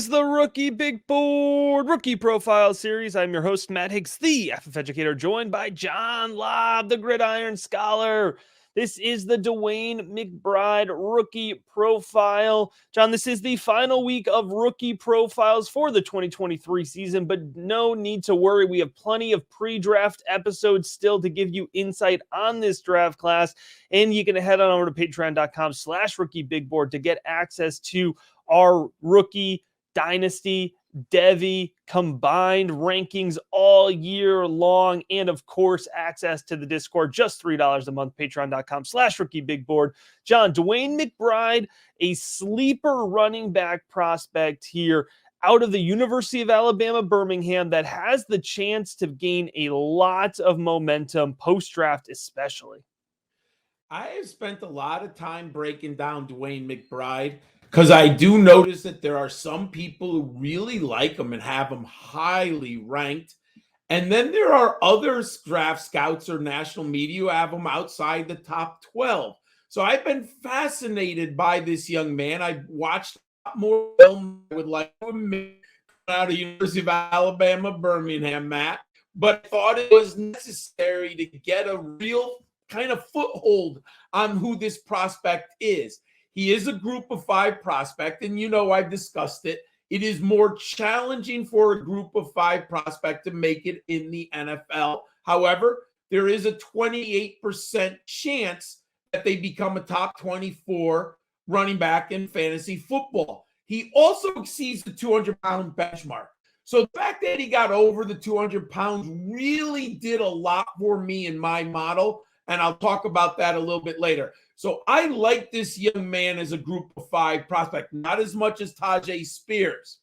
is the Rookie Big Board Rookie Profile Series. I'm your host, Matt Higgs, the FF Educator, joined by John Lobb, the Gridiron Scholar. This is the DeWayne McBride Rookie Profile. John, this is the final week of Rookie Profiles for the 2023 season, but no need to worry. We have plenty of pre-draft episodes still to give you insight on this draft class, and you can head on over to patreon.com/rookiebigboard to get access to our rookie, dynasty, Devy combined rankings all year long. And of course, access to the Discord, just $3 a month, patreon.com/rookiebigboard. John, DeWayne McBride, a sleeper running back prospect here out of the University of Alabama, Birmingham, that has the chance to gain a lot of momentum post-draft especially. I have spent a lot of time breaking down DeWayne McBride because I do notice that there are some people who really like him and have him highly ranked. And then there are other draft scouts or national media who have him outside the top 12. So I've been fascinated by this young man. I've watched a lot more film I would like to admit out of University of Alabama, Birmingham, Matt. But I thought it was necessary to get a real kind of foothold on who this prospect is. He is a group of 5 prospect, and I've discussed it. It is more challenging for a group of 5 prospect to make it in the NFL. However, there is a 28% chance that they become a top 24 running back in fantasy football. He also exceeds the 200-pound benchmark. So the fact that he got over the 200 pounds really did a lot for me in my model, and I'll talk about that a little bit later. So I like this young man as a group of 5 prospect, not as much as Tajay Spears.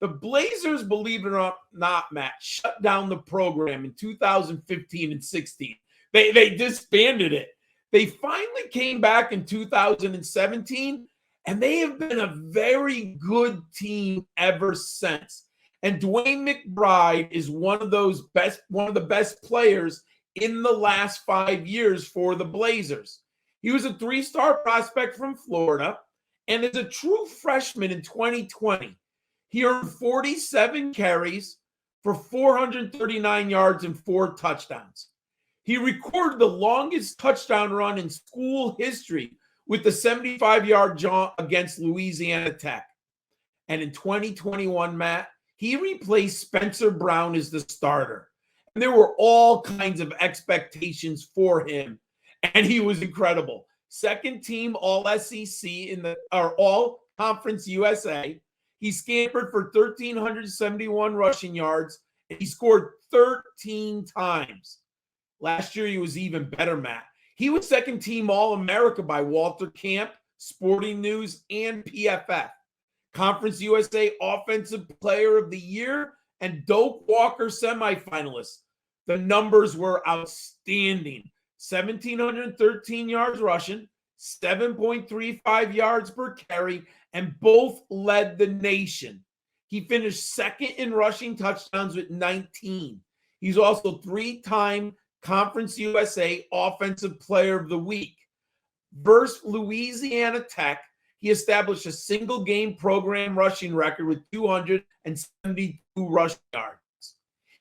The Blazers, believe it or not, Matt, shut down the program in 2015 and 16. They disbanded it. They finally came back in 2017, and they have been a very good team ever since. And DeWayne McBride is one of the best players in the last 5 years for the Blazers. He was a 3-star prospect from Florida, and as a true freshman in 2020, he earned 47 carries for 439 yards and 4 touchdowns. He recorded the longest touchdown run in school history with the 75-yard jaunt against Louisiana Tech. And in 2021, Matt, he replaced Spencer Brown as the starter. And there were all kinds of expectations for him, and he was incredible. Second team All-SEC All Conference USA. He scampered for 1,371 rushing yards, and he scored 13 times. Last year, he was even better, Matt. He was second team All-America by Walter Camp, Sporting News, and PFF. Conference USA Offensive Player of the Year and Doak Walker semifinalists. The numbers were outstanding. 1,713 yards rushing, 7.35 yards per carry, and both led the nation. He finished second in rushing touchdowns with 19. He's also 3-time Conference USA Offensive Player of the Week. Versus Louisiana Tech, he established a single-game program rushing record with 272 rushing yards.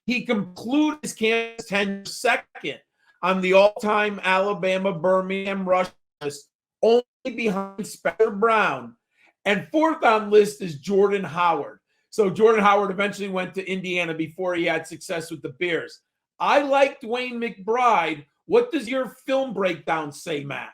He concluded his campus tenure second on the all-time Alabama Birmingham rush list, only behind Spencer Brown. And fourth on list is Jordan Howard. So Jordan Howard eventually went to Indiana before he had success with the Bears. I like DeWayne McBride. What does your film breakdown say, Matt?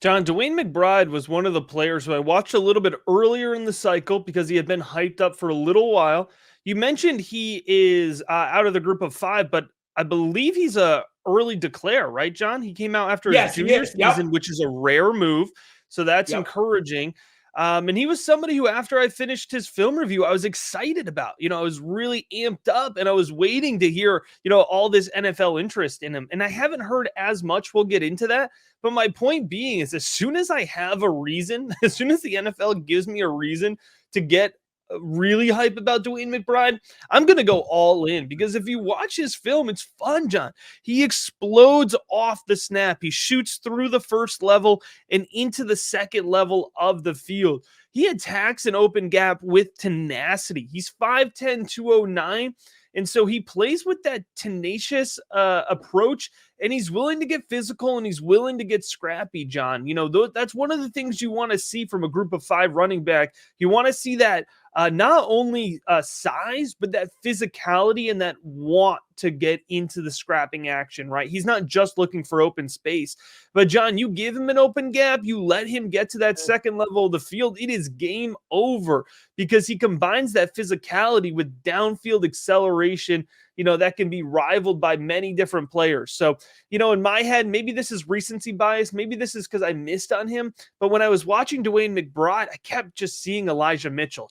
John, DeWayne McBride was one of the players who I watched a little bit earlier in the cycle because he had been hyped up for a little while. You mentioned he is out of the group of 5, but I believe he's a early declare, right, John? He came out after his junior season, which is a rare move. So that's encouraging. And he was somebody who, after I finished his film review, I was excited about. I was really amped up, and I was waiting to hear, all this NFL interest in him. And I haven't heard as much. We'll get into that. But my point being is, as soon as I have a reason, as soon as the NFL gives me a reason to get really hype about DeWayne McBride, I'm going to go all in because if you watch his film, it's fun, John. He explodes off the snap. He shoots through the first level and into the second level of the field. He attacks an open gap with tenacity. He's 5'10", 209. And so he plays with that tenacious approach, and he's willing to get physical and he's willing to get scrappy, John. That's one of the things you want to see from a group of 5 running back. You want to see that not only size, but that physicality and that want to get into the scrapping action, right? He's not just looking for open space. But, John, you give him an open gap, you let him get to that second level of the field, it is game over because he combines that physicality with downfield acceleration, that can be rivaled by many different players. So, in my head, maybe this is recency bias. Maybe this is because I missed on him. But when I was watching DeWayne McBride, I kept just seeing Elijah Mitchell,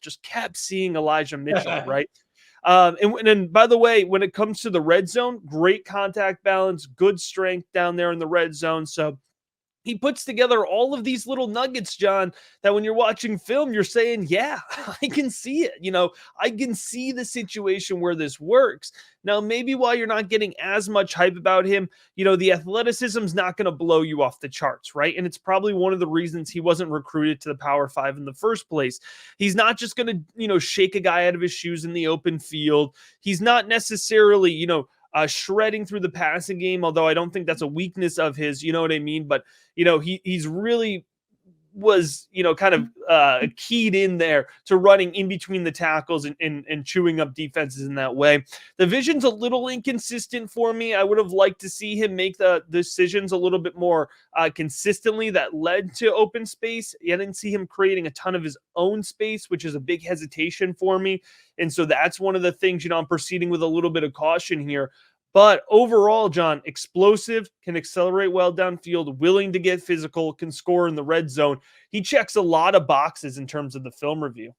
right? And by the way, when it comes to the red zone, great contact balance, good strength down there in the red zone. So he puts together all of these little nuggets, John, that when you're watching film, you're saying, yeah, I can see it. I can see the situation where this works. Now, maybe while you're not getting as much hype about him, the athleticism's not going to blow you off the charts, right? And it's probably one of the reasons he wasn't recruited to the Power 5 in the first place. He's not just going to, shake a guy out of his shoes in the open field. He's not necessarily, shredding through the passing game, although I don't think that's a weakness of his, you know what I mean? But, he's really was, kind of keyed in there to running in between the tackles and chewing up defenses in that way. The vision's a little inconsistent for me. I would have liked to see him make the decisions a little bit more consistently that led to open space. I didn't see him creating a ton of his own space, which is a big hesitation for me. And so that's one of the things, I'm proceeding with a little bit of caution here. But overall, John, explosive, can accelerate well downfield, willing to get physical, can score in the red zone. He checks a lot of boxes in terms of the film review.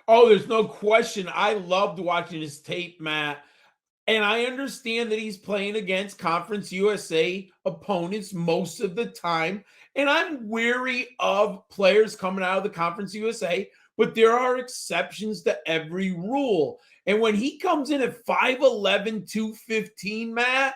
Oh, there's no question. I loved watching his tape, Matt. And I understand that he's playing against Conference USA opponents most of the time. And I'm weary of players coming out of the Conference USA, but there are exceptions to every rule. And when he comes in at 5'11", 215, Matt,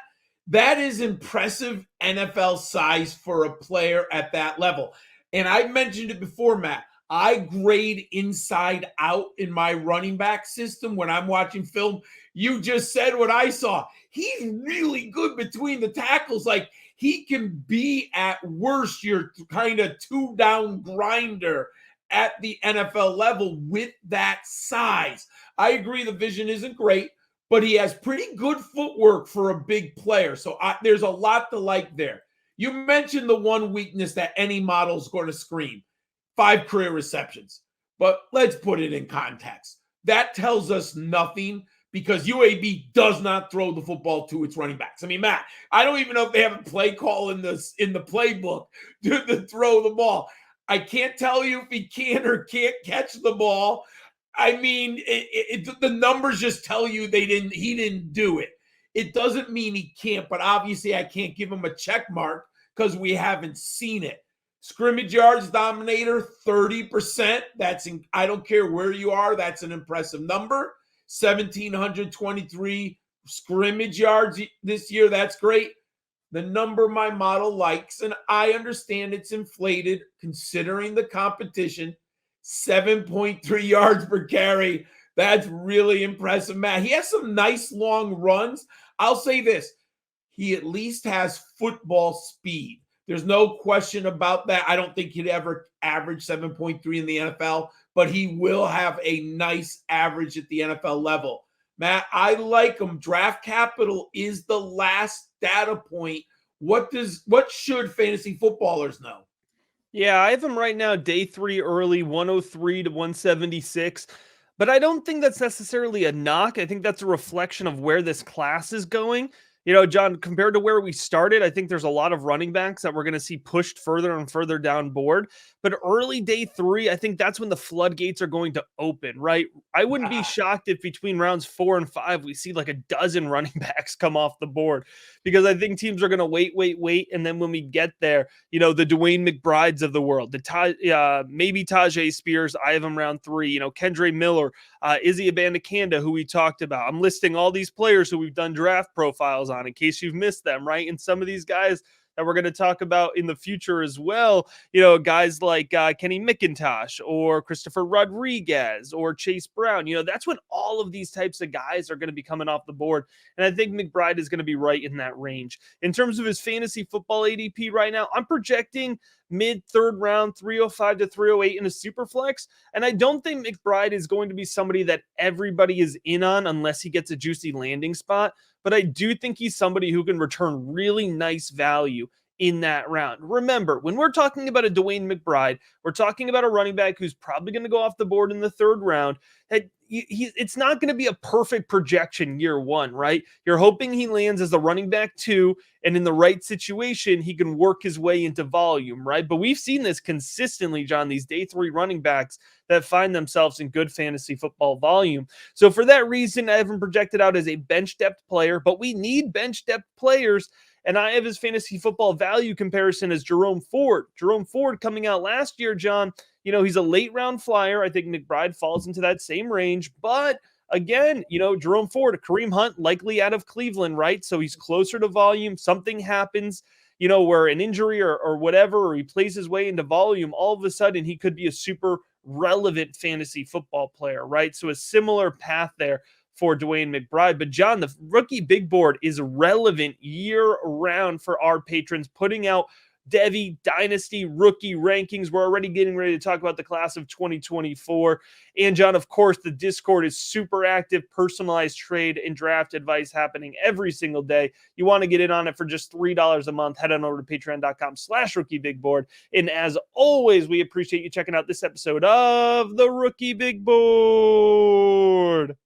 that is impressive NFL size for a player at that level. And I mentioned it before, Matt. I grade inside out in my running back system when I'm watching film. You just said what I saw. He's really good between the tackles. Like, he can be at worst your kind of 2-down grinder at the NFL level with that size. I agree the vision isn't great, but he has pretty good footwork for a big player. So there's a lot to like there. You mentioned the one weakness that any model is going to scream: 5 career receptions. But let's put it in context. That tells us nothing because UAB does not throw the football to its running backs. I mean, Matt, I don't even know if they have a play call in the playbook to throw the ball. I can't tell you if he can or can't catch the ball. I mean, the numbers just tell you he didn't do it. It doesn't mean he can't, but obviously I can't give him a check mark because we haven't seen it. Scrimmage yards dominator, 30%. I don't care where you are. That's an impressive number. 1,723 scrimmage yards this year. That's great. The number my model likes, and I understand it's inflated considering the competition, 7.3 yards per carry. That's really impressive, Matt. He has some nice long runs. I'll say this: he at least has football speed. There's no question about that. I don't think he'd ever average 7.3 in the NFL, but he will have a nice average at the NFL level. Matt, I like him. Draft capital is the last data point. What should fantasy footballers know? Yeah, I have him right now, day 3 early, 103 to 176. But I don't think that's necessarily a knock. I think that's a reflection of where this class is going. John, compared to where we started, I think there's a lot of running backs that we're going to see pushed further and further down board. But early day 3, I think that's when the floodgates are going to open, right? I wouldn't be shocked if between rounds 4 and 5, we see like a dozen running backs come off the board, because I think teams are going to wait. And then when we get there, the DeWayne McBrides of the world, maybe Tajay Spears, I have him round 3, Kendre Miller, Izzy Abanikanda, who we talked about. I'm listing all these players who we've done draft profiles on in case you've missed them, right? And some of these guys that we're going to talk about in the future as well, guys like Kenny McIntosh or Christopher Rodriguez or Chase Brown, that's when all of these types of guys are going to be coming off the board. And I think McBride is going to be right in that range. In terms of his fantasy football ADP right now, I'm projecting mid third round, 305 to 308 in a super flex. And I don't think McBride is going to be somebody that everybody is in on unless he gets a juicy landing spot. But I do think he's somebody who can return really nice value in that round. Remember, when we're talking about a DeWayne McBride, we're talking about a running back who's probably going to go off the board in the third round. It's not going to be a perfect projection year 1, right? You're hoping he lands as a running back 2, and in the right situation, he can work his way into volume, right? But we've seen this consistently, John, these day 3 running backs that find themselves in good fantasy football volume. So for that reason, I have him projected out as a bench depth player, but we need bench depth players. And I have his fantasy football value comparison as Jerome Ford. Jerome Ford coming out last year, John, he's a late round flyer. I think McBride falls into that same range. But again, Jerome Ford, Kareem Hunt likely out of Cleveland, right? So he's closer to volume. Something happens, where an injury or whatever, or he plays his way into volume, all of a sudden he could be a super relevant fantasy football player, right? So a similar path there for DeWayne McBride. But John, the rookie big board is relevant year round for our patrons, putting out Devy Dynasty rookie rankings. We're already getting ready to talk about the class of 2024. And John, of course, the Discord is super active, personalized trade and draft advice happening every single day. You want to get in on it for just $3 a month. Head on over to patreon.com/rookiebigboard. And as always, we appreciate you checking out this episode of the Rookie Big Board.